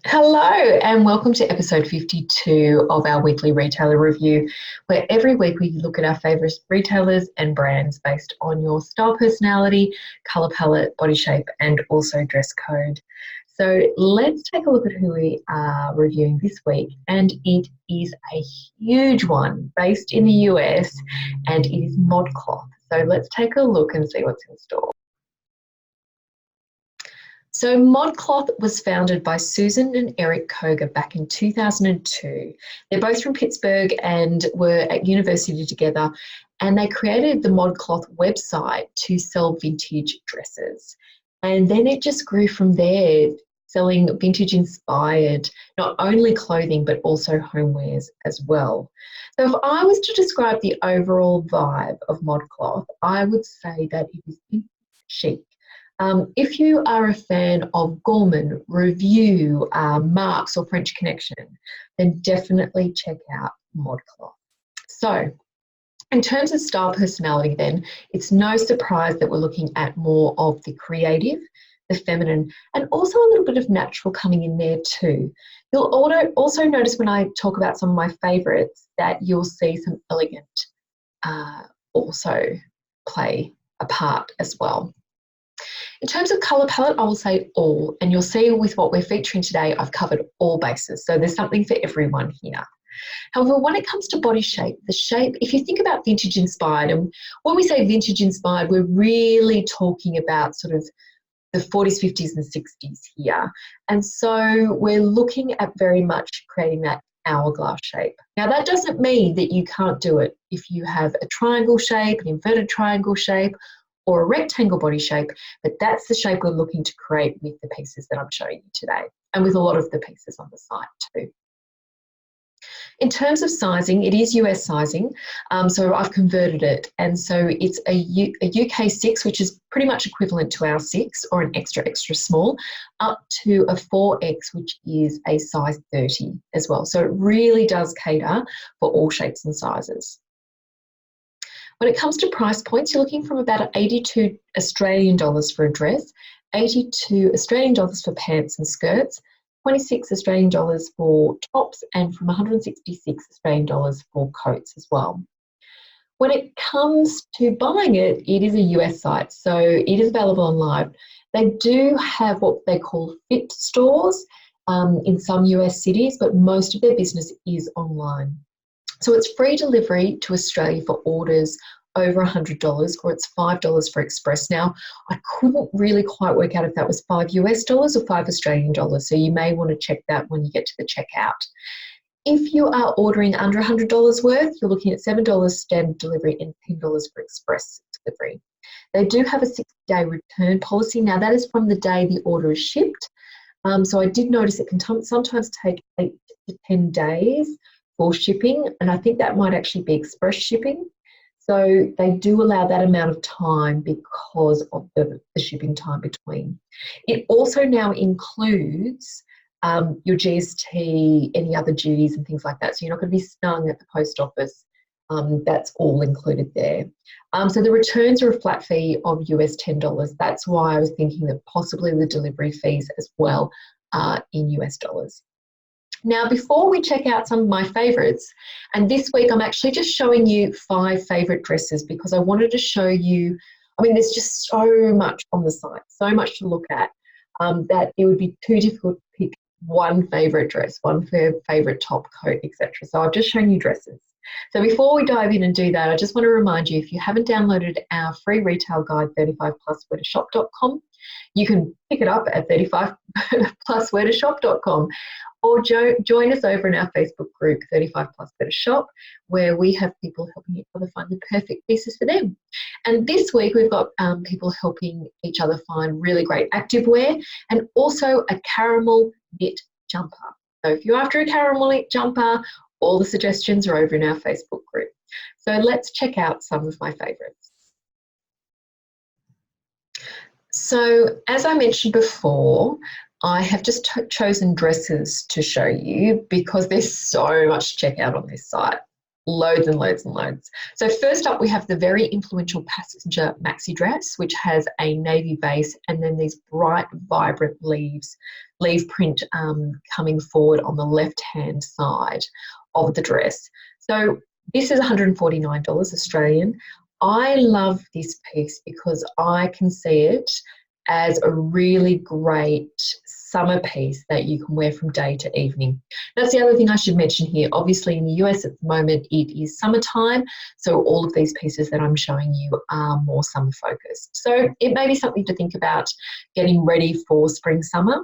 Hello, and welcome to episode 52 of our weekly retailer review, where every week we look at our favourite retailers and brands based on your style, personality, colour palette, body shape, and also dress code. So let's take a look at who we are reviewing this week, and it is a huge one based in the US, and it is ModCloth. So let's take a look and see what's in store. So ModCloth was founded by Susan and Eric Koger back in 2002. They're both from Pittsburgh and were at university together, and they created the ModCloth website to sell vintage dresses. And then it just grew from there, selling vintage inspired, not only clothing, but also homewares as well. So if I was to describe the overall vibe of ModCloth, I would say that it is chic. If you are a fan of Gorman, Review, Marks or French Connection, then definitely check out ModCloth. So in terms of style personality then, it's no surprise that we're looking at more of the creative, the feminine, and also a little bit of natural coming in there too. You'll also notice when I talk about some of my favourites that you'll see some elegant also play a part as well. In terms of colour palette, I will say all, and you'll see with what we're featuring today, I've covered all bases, so there's something for everyone here. However, when it comes to body shape, the shape, if you think about vintage inspired, and when we say vintage inspired, we're really talking about sort of the 40s, 50s and 60s here. And so we're looking at very much creating that hourglass shape. Now that doesn't mean that you can't do it if you have a triangle shape, an inverted triangle shape, or a rectangle body shape, but that's the shape we're looking to create with the pieces that I'm showing you today, and with a lot of the pieces on the site too. In terms of sizing, it is US sizing, so I've converted it, and so it's a UK 6, which is pretty much equivalent to our 6, or an extra, extra small, up to a 4X, which is a size 30 as well. So it really does cater for all shapes and sizes. When it comes to price points, you're looking from about 82 Australian dollars for a dress, 82 Australian dollars for pants and skirts, 26 Australian dollars for tops, and from 166 Australian dollars for coats as well. When it comes to buying it, it is a US site, so it is available online. They do have what they call fit stores in some US cities, but most of their business is online. So it's free delivery to Australia for orders over $100, or it's $5 for express. Now, I couldn't really quite work out if that was $5 US dollars or $5 Australian dollars, so you may want to check that when you get to the checkout. If you are ordering under $100 worth, you're looking at $7 standard delivery and $10 for express delivery. They do have a 60-day return policy. Now, that is from the day the order is shipped. So I did notice it can sometimes take 8 to 10 days for shipping, and I think that might actually be express shipping. So they do allow that amount of time because of the shipping time between. It also now includes your GST, any other duties and things like that. So you're not going to be stung at the post office. That's all included there. So the returns are a flat fee of US $10. That's why I was thinking that possibly the delivery fees as well are in US dollars. Now, before we check out some of my favourites, and this week I'm actually just showing you 5 favourite dresses because I wanted to show you, I mean, there's just so much on the site, so much to look at, that it would be too difficult to pick one favourite dress, one favourite top, coat, etc. So I've just shown you dresses. So before we dive in and do that, I just want to remind you, if you haven't downloaded our free retail guide, 35plusweartoshop.com, you can pick it up at 35plusweartoshop.com, or join us over in our Facebook group, 35 Plus Better Shop, where we have people helping each other find the perfect pieces for them. And this week we've got people helping each other find really great activewear, and also a caramel knit jumper. So if you're after a caramel knit jumper, all the suggestions are over in our Facebook group. So let's check out some of my favourites. So as I mentioned before, I have just chosen dresses to show you because there's so much to check out on this site. Loads and loads and loads. So first up, we have the very influential passenger maxi dress, which has a navy base and then these bright, vibrant leaf print coming forward on the left-hand side of the dress. So this is $149 Australian. I love this piece because I can see it as a really great summer piece that you can wear from day to evening. That's the other thing I should mention here. Obviously in the US at the moment it is summertime, so all of these pieces that I'm showing you are more summer focused. So it may be something to think about getting ready for spring, summer,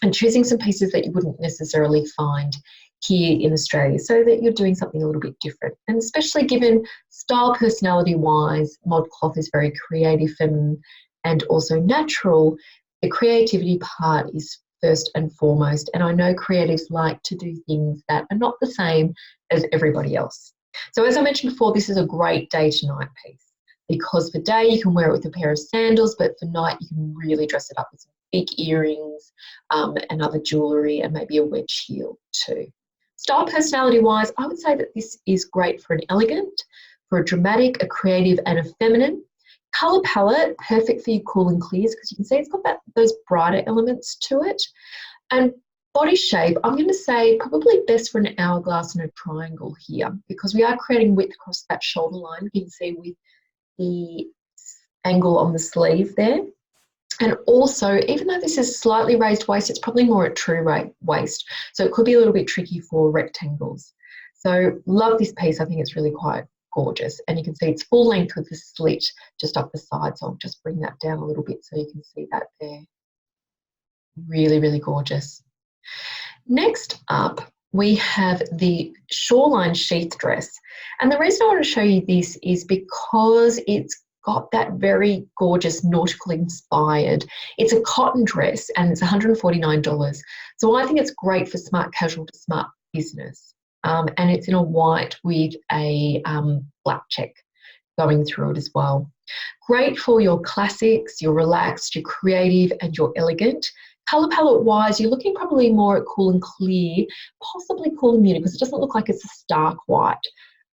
and choosing some pieces that you wouldn't necessarily find here in Australia so that you're doing something a little bit different. And especially given style personality wise, ModCloth is very creative, feminine and also natural. The creativity part is first and foremost, and I know creatives like to do things that are not the same as everybody else. So as I mentioned before, this is a great day to night piece because for day you can wear it with a pair of sandals, but for night you can really dress it up with some big earrings and other jewellery and maybe a wedge heel too. Style personality wise, I would say that this is great for an elegant, for a dramatic, a creative and a feminine. Colour palette, perfect for your cool and clears because you can see it's got those brighter elements to it. And body shape, I'm going to say probably best for an hourglass and a triangle here because we are creating width across that shoulder line. You can see with the angle on the sleeve there. And also, even though this is slightly raised waist, it's probably more at true waist. So it could be a little bit tricky for rectangles. So love this piece. I think it's really quite gorgeous. And you can see it's full length with the slit just up the side. So I'll just bring that down a little bit so you can see that there. Really, really gorgeous. Next up, we have the shoreline sheath dress. And the reason I want to show you this is because it's got that very gorgeous nautical inspired. It's a cotton dress and it's $149. So I think it's great for smart casual to smart business. And it's in a white with a black check going through it as well. Great for your classics, your relaxed, your creative and your elegant. Colour palette wise, you're looking probably more at cool and clear, possibly cool and muted because it doesn't look like it's a stark white.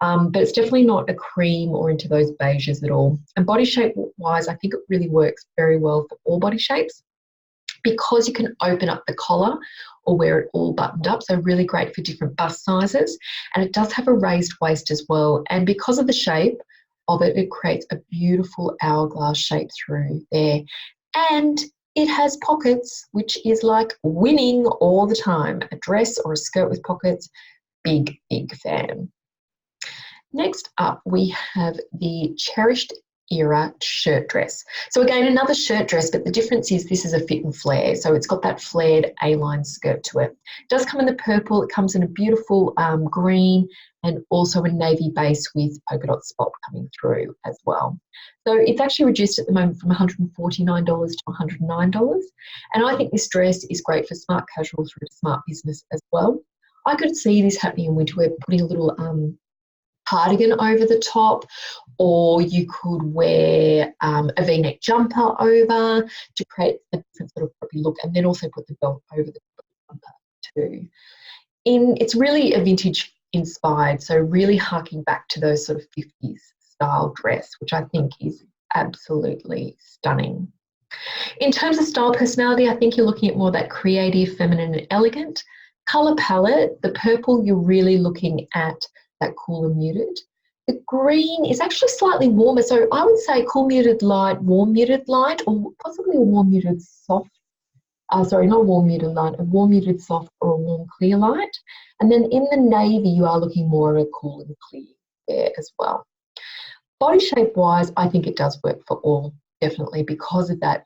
But it's definitely not a cream or into those beiges at all. And body shape wise, I think it really works very well for all body shapes because you can open up the collar or wear it all buttoned up. So really great for different bust sizes. And it does have a raised waist as well. And because of the shape of it, it creates a beautiful hourglass shape through there. And it has pockets, which is like winning all the time. A dress or a skirt with pockets, big, big fan. Next up, we have the Cherished Era shirt dress. So again, another shirt dress, but the difference is this is a fit and flare. So it's got that flared A-line skirt to it. It does come in the purple. It comes in a beautiful green and also a navy base with polka dot spot coming through as well. So it's actually reduced at the moment from $149 to $109. And I think this dress is great for smart casual through to smart business as well. I could see this happening in winter wear, putting a little cardigan over the top, or you could wear a v-neck jumper over to create a different sort of poppy look, and then also put the belt over the jumper too. It's really a vintage inspired, so really harking back to those sort of 50s style dress, which I think is absolutely stunning. In terms of style personality, I think you're looking at more that creative, feminine and elegant. Colour palette, the purple, you're really looking at that cool and muted. The green is actually slightly warmer, so I would say cool muted light, warm muted light, or possibly a warm muted soft. Sorry, not warm muted light, a warm muted soft or a warm clear light. And then in the navy, you are looking more at a cool and clear there as well. Body shape wise, I think it does work for all, definitely, because of that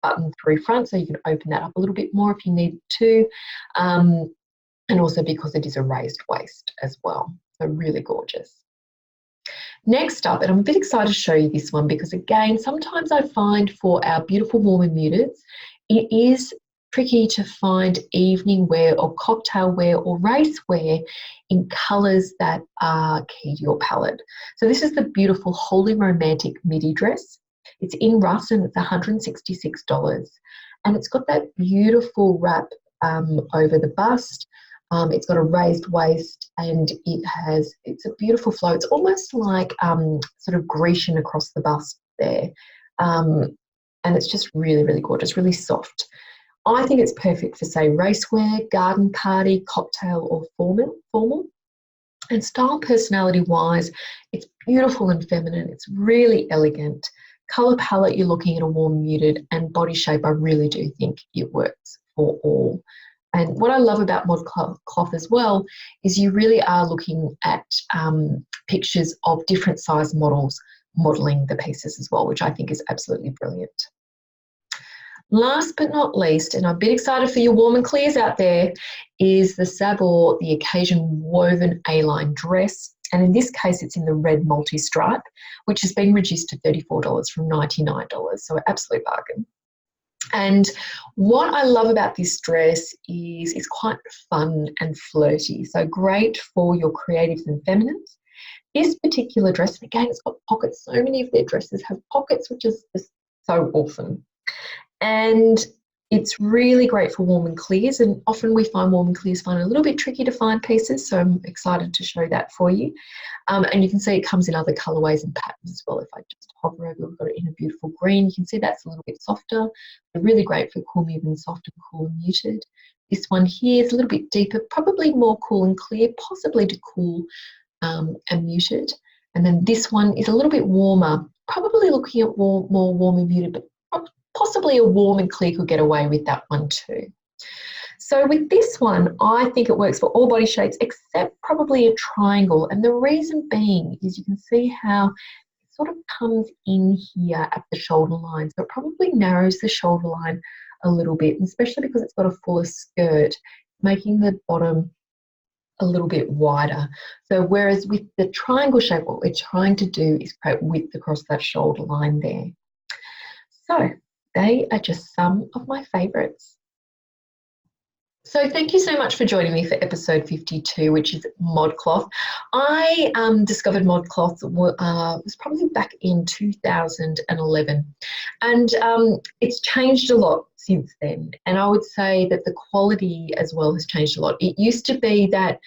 button through front, so you can open that up a little bit more if you need to. And also because it is a raised waist as well. So really gorgeous. Next up, and I'm a bit excited to show you this one because again, sometimes I find for our beautiful warm and muteds, it is tricky to find evening wear or cocktail wear or race wear in colours that are key to your palette. So this is the beautiful Wholly Romantic midi dress. It's in Rust and it's $166. And it's got that beautiful wrap over the bust. It's got a raised waist, and it's a beautiful flow. It's almost like sort of Grecian across the bust there. And it's just really, really gorgeous, really soft. I think it's perfect for, say, racewear, garden party, cocktail, or formal. And style personality-wise, it's beautiful and feminine. It's really elegant. Colour palette, you're looking at a warm muted, and body shape, I really do think it works for all. And what I love about ModCloth as well is you really are looking at pictures of different size models modelling the pieces as well, which I think is absolutely brilliant. Last but not least, and I'm a bit excited for your warm and clears out there, is the Sabor, the Occasion Woven A-line dress. And in this case, it's in the red multi-stripe, which has been reduced to $34 from $99, so an absolute bargain. And what I love about this dress is it's quite fun and flirty, so great for your creatives and feminines. This particular dress, and again, it's got pockets. So many of their dresses have pockets, which is just so awesome. And it's really great for warm and clears, and often we find warm and clears a little bit tricky to find pieces, so I'm excited to show that for you. And you can see it comes in other colourways and patterns as well. If I just hover over, we've got it in a beautiful green. You can see that's a little bit softer. They're really great for cool, medium, soft and cool and muted. This one here is a little bit deeper, probably more cool and clear, possibly to cool and muted. And then this one is a little bit warmer, probably looking at more warm and muted, but possibly a warm and clear could get away with that one too. So with this one, I think it works for all body shapes except probably a triangle. And the reason being is you can see how it sort of comes in here at the shoulder line. So it probably narrows the shoulder line a little bit, especially because it's got a fuller skirt, making the bottom a little bit wider. So whereas with the triangle shape, what we're trying to do is create width across that shoulder line there. So they are just some of my favourites. So thank you so much for joining me for episode 52, which is ModCloth. I discovered ModCloth was probably back in 2011, and it's changed a lot since then. And I would say that the quality as well has changed a lot. It used to be that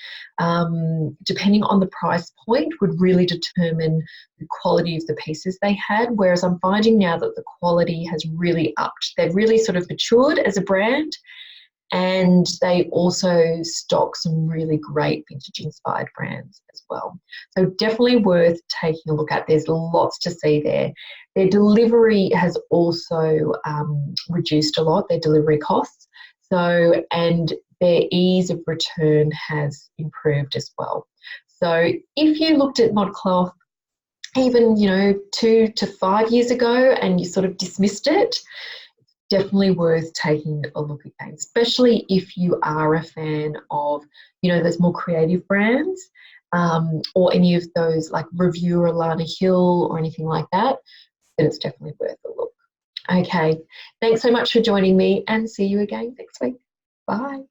depending on the price point would really determine the quality of the pieces they had, whereas I'm finding now that the quality has really upped. They've really sort of matured as a brand. And they also stock some really great vintage inspired brands as well. So definitely worth taking a look at. There's lots to see there. Their delivery has also reduced a lot, their delivery costs. So, and their ease of return has improved as well. So if you looked at ModCloth even, 2 to 5 years ago and you sort of dismissed it, definitely worth taking a look again, especially if you are a fan of, those more creative brands or any of those like Review or Lana Hill or anything like that, then it's definitely worth a look. Okay, thanks so much for joining me and see you again next week. Bye.